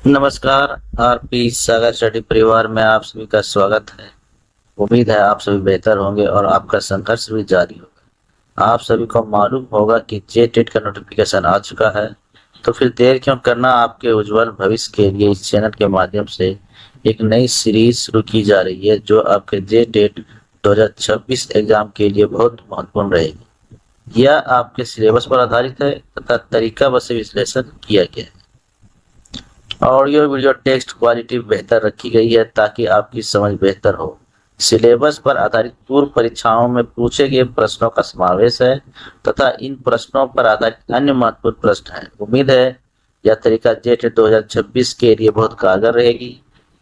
नमस्कार। आरपी सागर स्टडी परिवार में आप सभी का स्वागत है। उम्मीद है आप सभी बेहतर होंगे और आपका संघर्ष भी जारी होगा। आप सभी को मालूम होगा कि जे टेट का नोटिफिकेशन आ चुका है, तो फिर देर क्यों करना। आपके उज्जवल भविष्य के लिए इस चैनल के माध्यम से एक नई सीरीज शुरू की जा रही है, जो आपके जे टेट 2026 एग्जाम के लिए बहुत महत्वपूर्ण रहेगी। यह आपके सिलेबस पर आधारित है तथा तरीका बस विश्लेषण किया गया है। ऑडियो वीडियो टेक्स्ट क्वालिटी बेहतर रखी गई है ताकि आपकी समझ बेहतर हो। सिलेबस पर आधारित पूर्व परीक्षाओं में पूछे गए प्रश्नों का समावेश है तथा इन प्रश्नों पर आधारित अन्य महत्वपूर्ण प्रश्न हैं। उम्मीद है यह तरीका जेट 2026 के लिए बहुत कारगर रहेगी।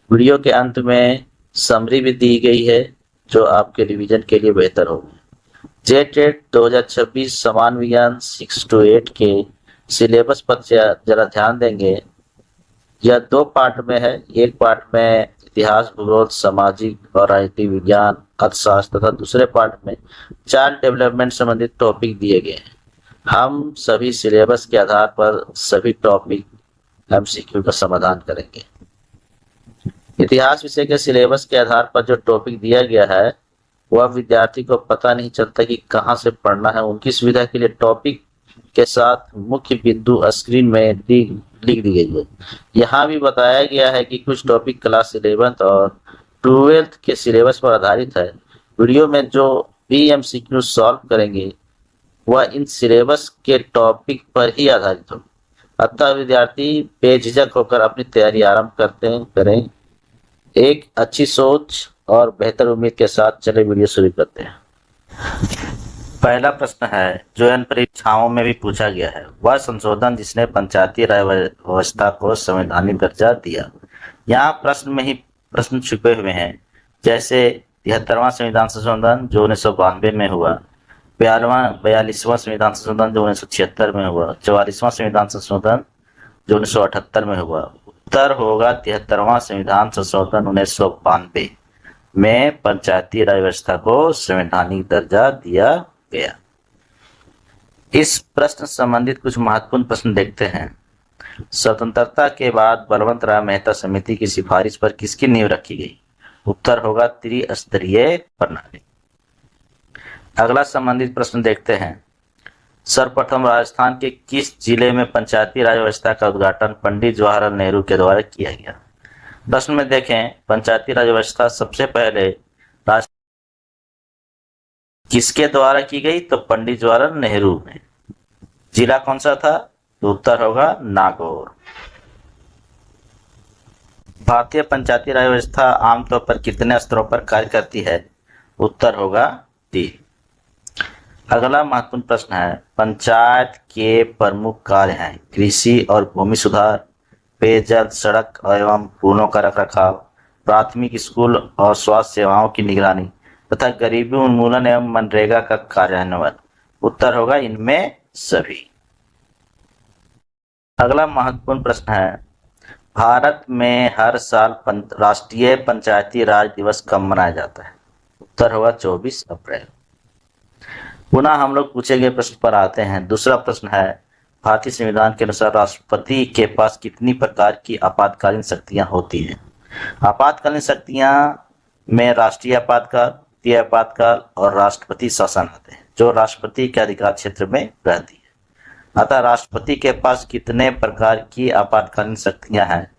वीडियो के अंत में समरी भी दी गई है जो आपके रिवीजन के लिए बेहतर होगी। जेट 2026 समान विज्ञान 6 to 8 के सिलेबस पर जरा ध्यान देंगे। यह दो पार्ट में है। एक पार्ट में इतिहास, भूगोल, सामाजिक और राजनीतिक विज्ञान, अर्थशास्त्र तथा दूसरे पार्ट में चाइल्ड डेवलपमेंट संबंधित टॉपिक दिए गए हैं। हम सभी सिलेबस के आधार पर सभी टॉपिक एमसीक्यू का समाधान करेंगे। इतिहास विषय के सिलेबस के आधार पर जो टॉपिक दिया गया है वह विद्यार्थी को पता नहीं चलता कि कहाँ से पढ़ना है। उनकी सुविधा के लिए टॉपिक के साथ मुख्य बिंदु स्क्रीन में लिख दी गई है। यहाँ भी बताया गया है कि कुछ टॉपिक क्लास 11th और 12th के सिलेबस पर आधारित है। वीडियो में जो भी एमसीक्यू सॉल्व करेंगे वह इन सिलेबस के टॉपिक पर ही आधारित हो। अतः विद्यार्थी बेझिझक होकर अपनी तैयारी आरंभ करें। एक अच्छी सोच और बेहतर उम्मीद के साथ चले वीडियो शुरू करते हैं। पहला प्रश्न है जो इन परीक्षाओं में भी पूछा गया है, वह संशोधन जिसने पंचायती राज व्यवस्था को संवैधानिक दर्जा दिया। यहाँ प्रश्न में ही प्रश्न छुपे हुए हैं, जैसे 73वां संविधान संशोधन जो 1992 में हुआ, 42वां संविधान संशोधन जो 1976 में हुआ, 44वां संविधान संशोधन जो 1978 में हुआ। उत्तर होगा 73वां संविधान संशोधन 1992 में पंचायती राज व्यवस्था को संवैधानिक दर्जा दिया गया। इस प्रश्न संबंधित कुछ महत्वपूर्ण प्रश्न देखते हैं। स्वतंत्रता के बाद बलवंत राय मेहता समिति की सिफारिश पर किसकी नींव रखी गई? उत्तर होगा त्रिस्तरीय प्रणाली। अगला संबंधित प्रश्न देखते हैं। सर्वप्रथम राजस्थान के किस जिले में पंचायती राज व्यवस्था का उद्घाटन पंडित जवाहरलाल नेहरू के द्वारा किया गया? प्रश्न में देखें, पंचायती राज व्यवस्था सबसे पहले किसके द्वारा की गई? तो पंडित जवाहरलाल नेहरू ने। जिला कौन सा था? तो उत्तर होगा नागौर। भारतीय पंचायती राज व्यवस्था आमतौर पर कितने स्तरों पर कार्य करती है? उत्तर होगा 3। अगला महत्वपूर्ण प्रश्न है, पंचायत के प्रमुख कार्य हैं कृषि और भूमि सुधार, पेयजल, सड़क एवं पुलों का रखरखाव, प्राथमिक स्कूल और स्वास्थ्य सेवाओं की निगरानी तथा गरीबी उन्मूलन एवं मनरेगा का कार्यान्वयन। उत्तर होगा इनमें सभी। अगला महत्वपूर्ण प्रश्न है, भारत में हर साल राष्ट्रीय पंचायती राज दिवस कब मनाया जाता है? उत्तर होगा 24 अप्रैल। पुनः हम लोग पूछे गए प्रश्न पर आते हैं। दूसरा प्रश्न है, भारतीय संविधान के अनुसार राष्ट्रपति के पास कितनी प्रकार की आपातकालीन शक्तियां होती हैं? आपातकालीन शक्तियां में राष्ट्रीय आपातकाल, द्वितीय आपातकाल और राष्ट्रपति शासन आते हैं, जो राष्ट्रपति के अधिकार क्षेत्र में रहती है। अतः राष्ट्रपति के पास कितने प्रकार की आपातकालीन शक्तियां हैं?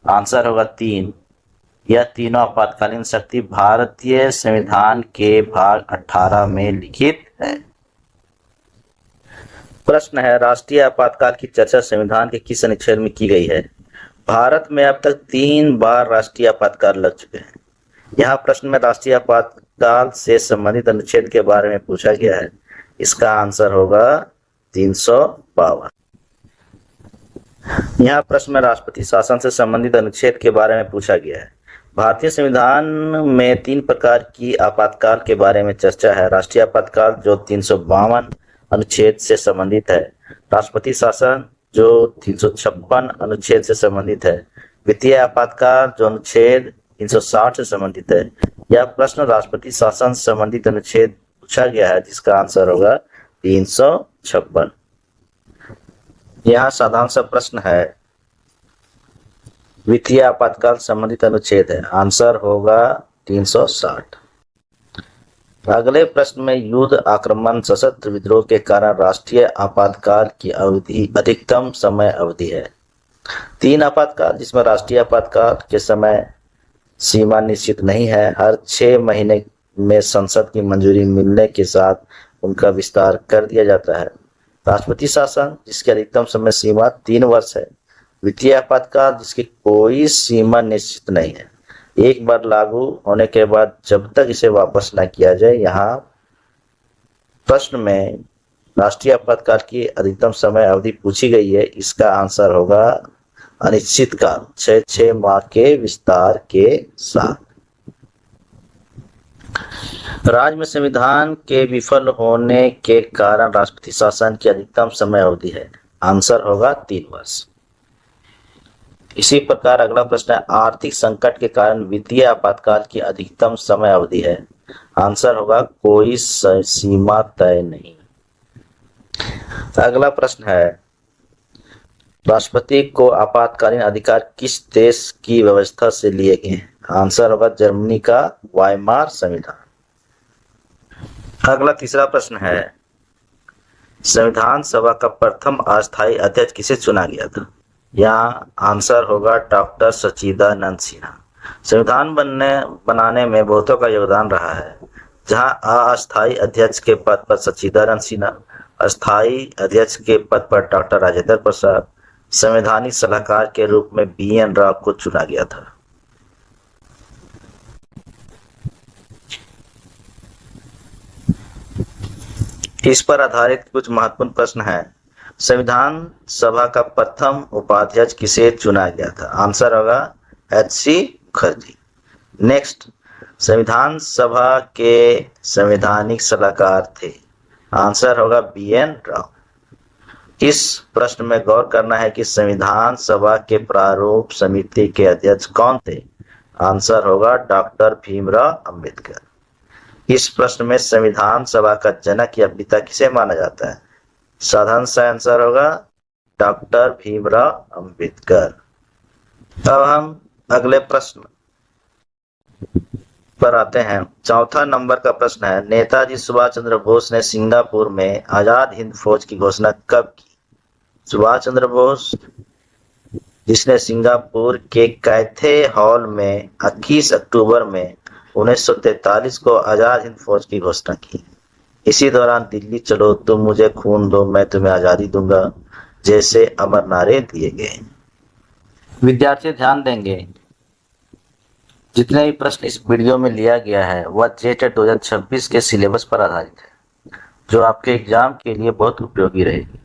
आंसर होगा 3। यह तीनों आपातकालीन शक्ति भारतीय संविधान के भाग 18 में लिखित है। प्रश्न है, राष्ट्रीय आपातकाल की चर्चा संविधान के किस अनुच्छेद में की गई है? भारत में अब तक 3 बार राष्ट्रीय आपातकाल लग चुके हैं। यहाँ प्रश्न में राष्ट्रीय आपातकाल से संबंधित अनुच्छेद के बारे में पूछा गया है। इसका आंसर होगा 352। यहाँ प्रश्न में राष्ट्रपति शासन से संबंधित अनुच्छेद के बारे में पूछा गया है। भारतीय संविधान में 3 प्रकार की आपातकाल के बारे में चर्चा है। राष्ट्रीय आपातकाल जो 352 अनुच्छेद से संबंधित है, राष्ट्रपति शासन जो 356 अनुच्छेद से संबंधित है, द्वितीय आपातकाल जो अनुच्छेद 360 से संबंधित है। यह प्रश्न राष्ट्रपति शासन से संबंधित अनुच्छेद पूछा गया है, जिसका आंसर होगा 356। यहाँ साधारण सा प्रश्न है, वित्तीय आपातकाल संबंधित अनुच्छेद है? आंसर होगा 360। अगले प्रश्न में युद्ध, आक्रमण, सशस्त्र विद्रोह के कारण राष्ट्रीय आपातकाल की अवधि अधिकतम समय अवधि है। 3 आपातकाल, जिसमें राष्ट्रीय आपातकाल के समय सीमा निश्चित नहीं है। हर 6 महीने में संसद की मंजूरी मिलने के साथ उनका विस्तार कर दिया जाता है। राष्ट्रपति शासन, जिसकी अधिकतम समय सीमा 3 वर्ष है। वित्तीय आपातकाल, जिसकी कोई सीमा निश्चित नहीं है। एक बार लागू होने के बाद जब तक इसे वापस न किया जाए। यहाँ प्रश्न में राष्ट्रीय आपातकाल की अधिकतम समय अवधि पूछी गई है। इसका आंसर होगा अनिश्चित काल, 6 माह के विस्तार के साथ। राज्य में संविधान के विफल होने के कारण राष्ट्रपति शासन की अधिकतम समय अवधि है। आंसर होगा 3 वर्ष। इसी प्रकार अगला प्रश्न है, आर्थिक संकट के कारण वित्तीय आपातकाल की अधिकतम समय अवधि है। आंसर होगा कोई सीमा तय नहीं। अगला प्रश्न है, राष्ट्रपति को आपातकालीन अधिकार किस देश की व्यवस्था से लिए गए? आंसर होगा जर्मनी का वाइमार संविधान। अगला तीसरा प्रश्न है, संविधान सभा का प्रथम अस्थायी अध्यक्ष किसे चुना गया था? यहाँ आंसर होगा डॉक्टर सच्चिदानंद सिन्हा। संविधान बनाने में बहुतों का योगदान रहा है। जहाँ अस्थायी अध्यक्ष के पद पर सच्चिदानंद सिन्हा, अस्थायी अध्यक्ष के पद पर डॉक्टर राजेंद्र प्रसाद, संवैधानिक सलाहकार के रूप में BN राव को चुना गया था। इस पर आधारित कुछ महत्वपूर्ण प्रश्न हैं। संविधान सभा का प्रथम उपाध्यक्ष किसे चुना गया था? आंसर होगा HC मुखर्जी। नेक्स्ट, संविधान सभा के संवैधानिक सलाहकार थे। आंसर होगा BN राव। इस प्रश्न में गौर करना है कि संविधान सभा के प्रारूप समिति के अध्यक्ष कौन थे? आंसर होगा डॉक्टर भीमराव अंबेडकर। इस प्रश्न में संविधान सभा का जनक या पिता किसे माना जाता है? साधारण सा आंसर होगा डॉक्टर भीमराव अंबेडकर। अब हम अगले प्रश्न पर आते हैं। चौथा नंबर का प्रश्न है, नेताजी सुभाष चंद्र बोस ने सिंगापुर में आजाद हिंद फौज की घोषणा कब की? सुभाष चंद्र बोस, जिसने सिंगापुर के कैथे हॉल में 21 अक्टूबर में 1943 को आजाद हिंद फौज की घोषणा की। इसी दौरान दिल्ली चलो, तुम मुझे खून दो, मैं तुम्हें आजादी दूंगा जैसे अमर नारे दिए गए। विद्यार्थी ध्यान देंगे, जितने भी प्रश्न इस वीडियो में लिया गया है वह JTET 2026 के सिलेबस पर आधारित है, जो आपके एग्जाम के लिए बहुत उपयोगी रहेगी।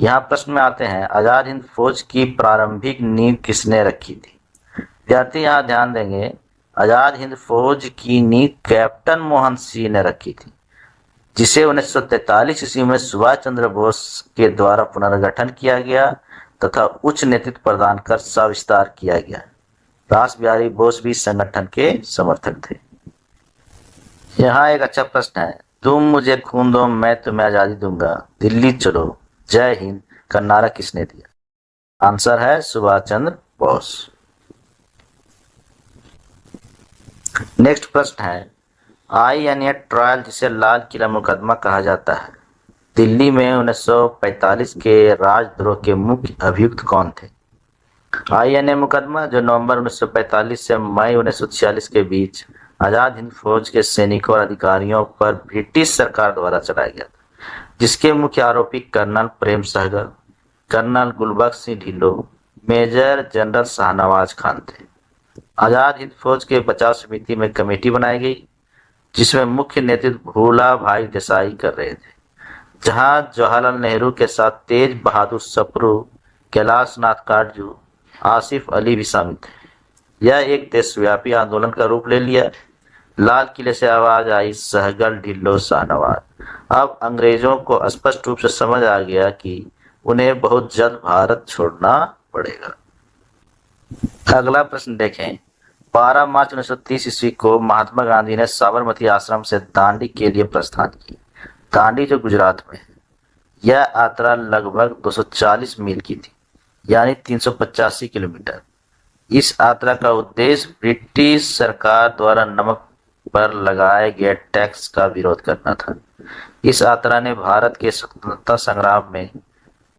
यहाँ प्रश्न में आते हैं, आजाद हिंद फौज की प्रारंभिक नींव किसने रखी थी? विद्यार्थी यहाँ ध्यान देंगे, आजाद हिंद फौज की नींव कैप्टन मोहन सिंह ने रखी थी, जिसे 1943 ईस्वी में सुभाष चंद्र बोस के द्वारा पुनर्गठन किया गया तथा उच्च नेतृत्व प्रदान कर सविस्तार किया गया। रास बिहारी बोस भी संगठन के समर्थक थे। यहाँ एक अच्छा प्रश्न है, तुम मुझे खून दो, मैं तुम्हें आजादी दूंगा, दिल्ली चलो, जय हिंद का नारा किसने दिया? आंसर है सुभाष चंद्र बोस। नेक्स्ट प्रश्न है, INA ट्रायल, जिसे लाल किला मुकदमा कहा जाता है, दिल्ली में 1945 के राजद्रोह के मुख्य अभियुक्त कौन थे? INA मुकदमा, जो नवंबर 1945 से मई 1946 के बीच आजाद हिंद फौज के सैनिकों और अधिकारियों पर ब्रिटिश सरकार द्वारा चलाया गया था, जिसके मुख्य आरोपी colonel Prem Sahgal, colonel Gurbaksh Singh Dhillon, major general Shahnawaz Khan थे। आजाद हिंद फौज के बचाव समिति में कमेटी बनाई गई, जिसमें मुख्य नेतृत्व भूला भाई देसाई कर रहे थे, जहां जवाहरलाल नेहरू के साथ तेज बहादुर सप्रू, कैलाश नाथ काटजू, आसिफ अली भी शामिल थे। यह एक देशव्यापी आंदोलन का रूप ले लिया। लाल किले से आवाज आई, सहगल, ढिल्लों, शाहनवाज। अब अंग्रेजों को स्पष्ट रूप से समझ आ गया कि उन्हें बहुत जल्द भारत छोड़ना पड़ेगा। अगला प्रश्न देखें, 12 मार्च 1930 ईस्वी को महात्मा गांधी ने साबरमती आश्रम से दांडी के लिए प्रस्थान किया। दांडी जो गुजरात में है, यह यात्रा लगभग 240 मील की थी, यानी 385 किलोमीटर। इस यात्रा का उद्देश्य ब्रिटिश सरकार द्वारा नमक पर लगाए गए टैक्स का विरोध करना था। इस यात्रा ने भारत के स्वतंत्रता संग्राम में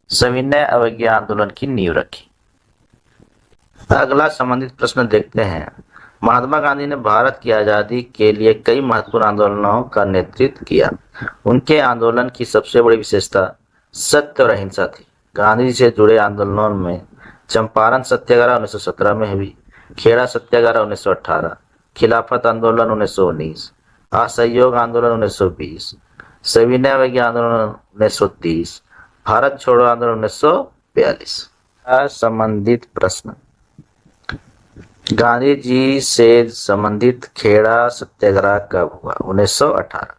सविनय अवज्ञा आंदोलन की नींव रखी। अगला संबंधित प्रश्न देखते हैं। महात्मा गांधी ने भारत की आजादी के लिए कई महत्वपूर्ण आंदोलनों का नेतृत्व किया। उनके आंदोलन की सबसे बड़ी विशेषता सत्य और अहिंसा थी। गांधी से जुड़े आंदोलनों में चंपारण सत्याग्रह 1917 में हुई, खेड़ा सत्याग्रह 1918, खिलाफत आंदोलन 1919, असहयोग आंदोलन 1920, सविनय अवज्ञा आंदोलन 1930, भारत छोड़ो आंदोलन 1942। संबंधित प्रश्न। गांधी जी से संबंधित खेड़ा सत्याग्रह कब हुआ? 1918।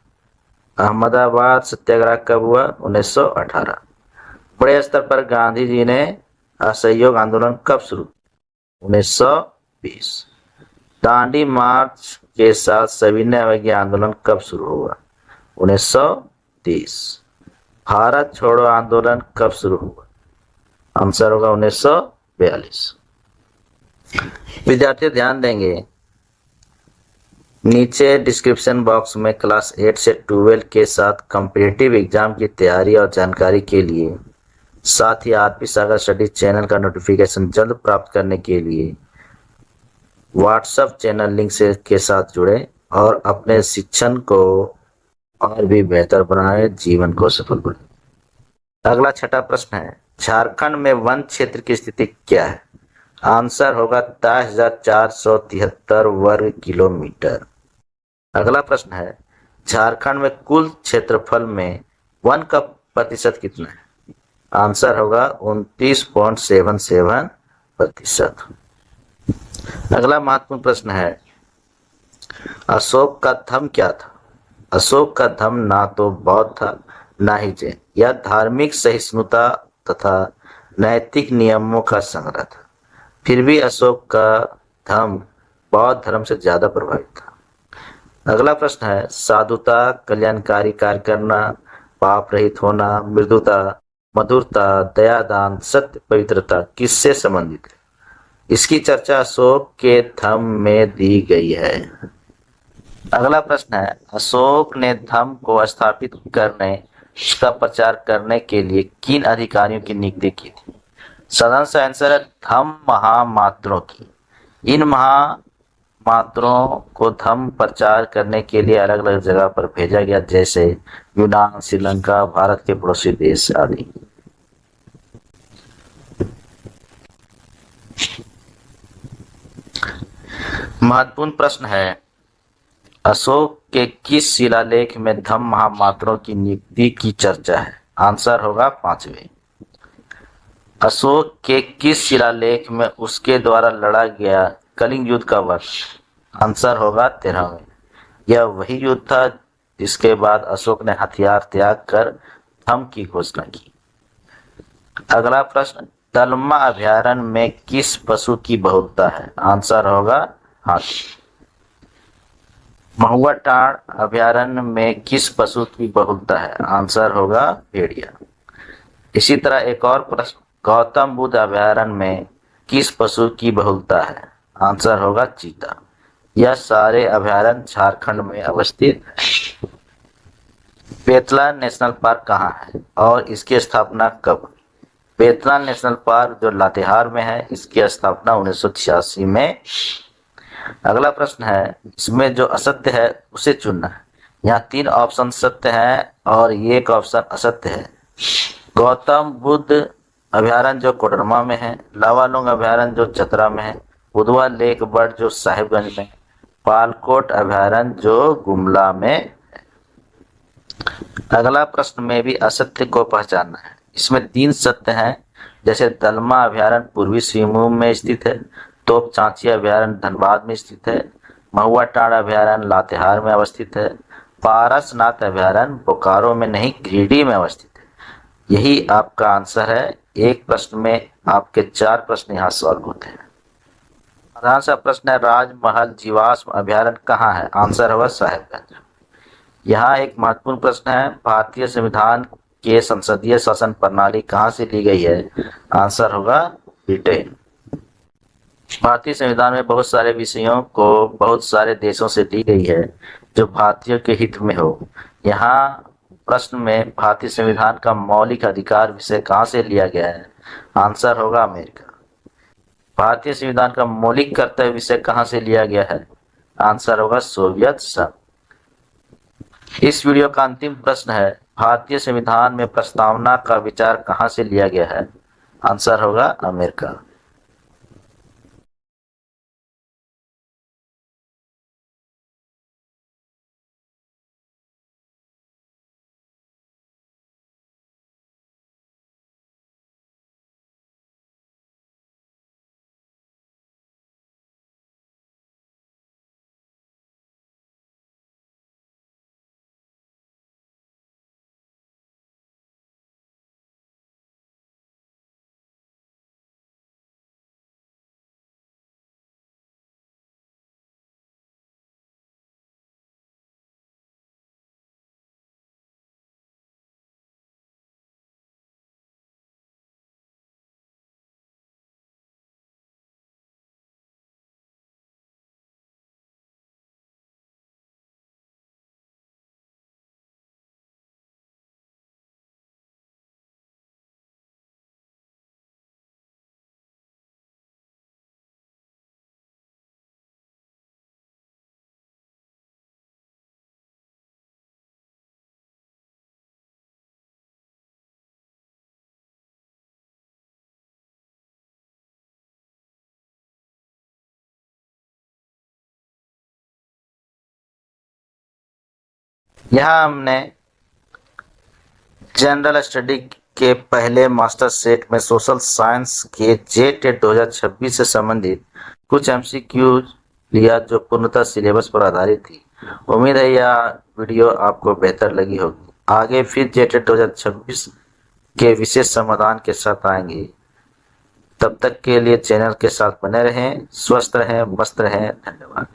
अहमदाबाद सत्याग्रह कब हुआ? 1918। बड़े स्तर पर गांधी जी ने असहयोग आंदोलन कब शुरू? 1920। दांडी मार्च के साथ सविनय अवज्ञा आंदोलन कब शुरू हुआ? 1930। भारत छोड़ो आंदोलन कब शुरू हुआ? आंसर होगा 1942। विद्यार्थी ध्यान देंगे, नीचे डिस्क्रिप्शन बॉक्स में क्लास 8 से 12 के साथ कॉम्पिटिटिव एग्जाम की तैयारी और जानकारी के लिए, साथ ही आरपी सागर स्टडी चैनल का नोटिफिकेशन जल्द प्राप्त करने के लिए व्हाट्सएप चैनल लिंक से के साथ जुड़े और अपने शिक्षण को और भी बेहतर बनाए, जीवन को सफल बनाए। अगला छठा प्रश्न है, झारखंड में वन क्षेत्र की स्थिति क्या है? आंसर होगा 23,473 वर्ग किलोमीटर। अगला प्रश्न है, झारखंड में कुल क्षेत्रफल में वन का प्रतिशत कितना है? आंसर होगा 29.77%। अगला महत्वपूर्ण प्रश्न है, अशोक का धर्म क्या था? अशोक का धर्म ना तो बौद्ध था ना ही जैन। यह धार्मिक सहिष्णुता तथा नैतिक नियमों का संग्रह था। फिर भी अशोक का धर्म बौद्ध धर्म से ज्यादा प्रभावित था। अगला प्रश्न है, साधुता, कल्याणकारी कार्य करना, पाप रहित होना, मृदुता, मधुरता, दयादान, सत्य, पवित्रता किससे संबंधित है? इसकी चर्चा अशोक के धर्म में दी गई है। अगला प्रश्न है, अशोक ने धर्म को स्थापित करने, उसका प्रचार करने के लिए किन अधिकारियों की नियुक्ति की थी? साधारण सा आंसर है धम्म महामात्रों की। इन महामात्रों को धम्म प्रचार करने के लिए अलग अलग जगह पर भेजा गया, जैसे यूनान, श्रीलंका, भारत के पड़ोसी देश आदि। महत्वपूर्ण प्रश्न है, अशोक के किस शिलालेख में धम्म महामात्रों की नियुक्ति की चर्चा है? आंसर होगा 5वें। अशोक के किस शिलालेख में उसके द्वारा लड़ा गया कलिंग युद्ध का वर्ष? आंसर होगा 13वें। यह वही युद्ध था जिसके बाद अशोक ने हथियार त्याग कर धम्म की घोषणा की। अगला प्रश्न, दलमा अभयारण्य में किस पशु की बहुलता है? आंसर होगा हाथी। महुआ टांड़ अभयारण्य में किस पशु की बहुलता है? आंसर होगा भेड़िया। इसी तरह एक और प्रश्न, गौतम बुद्ध अभयारण्य में किस पशु की बहुलता है? आंसर होगा चीता। यह सारे अभयारण्य झारखंड में अवस्थित है। बेतला नेशनल पार्क कहाँ है और इसकी स्थापना कब हुई? बेतला नेशनल पार्क जो लातेहार में है, इसकी स्थापना 1986 में। अगला प्रश्न है, इसमें जो असत्य है उसे चुनना है। यहाँ 3 ऑप्शन सत्य है और ये एक ऑप्शन असत्य है। गौतम बुद्ध अभयारण्य जो कोडरमा में है, लावालुंग अभयारण्य जो चतरा में है, उधवा लेक बर्ड जो साहिबगंज में, पालकोट अभयारण्य जो गुमला में है। अगला प्रश्न में भी असत्य को पहचानना है। इसमें 3 सत्य हैं, जैसे दलमा अभयारण्य पूर्वी सिंहभूम में स्थित है, तोप चांची अभयारण्य धनबाद में स्थित है, महुआ टांड़ अभयारण्य लातेहार में अवस्थित है, पारसनाथ अभयारण्य बोकारो में नहीं गिरिडीह में अवस्थित है। यही आपका आंसर है। एक प्रश्न में आपके 4 प्रश्न यहाँ सॉल्व होते हैं। साधारण सा प्रश्न है, राजमहल जीवाश्म अभयारण्य कहाँ है? आंसर होगा साहिबगंज। यहाँ एक महत्वपूर्ण प्रश्न है, भारतीय संविधान के संसदीय शासन प्रणाली कहाँ से ली गई है? आंसर होगा ब्रिटेन। भारतीय संविधान में बहुत सारे विषयों को बहुत सारे देशों से दी गई है जो भारतीयों के हित में हो। यहाँ प्रश्न में भारतीय संविधान का मौलिक अधिकार विषय कहाँ से लिया गया है? आंसर होगा अमेरिका। भारतीय संविधान का मौलिक कर्तव्य विषय कहाँ से लिया गया है? आंसर होगा सोवियत संघ। इस वीडियो का अंतिम प्रश्न है, भारतीय संविधान में प्रस्तावना का विचार कहाँ से लिया गया है? आंसर होगा अमेरिका। यहाँ हमने जनरल स्टडी के पहले मास्टर सेट में सोशल साइंस के JTET 2026 से संबंधित कुछ MCQ लिया जो पूर्णतः सिलेबस पर आधारित थी। उम्मीद है यह वीडियो आपको बेहतर लगी होगी। आगे फिर JTET 2026 के विशेष समाधान के साथ आएंगे। तब तक के लिए चैनल के साथ बने रहें, स्वस्थ रहें, मस्त रहें। धन्यवाद।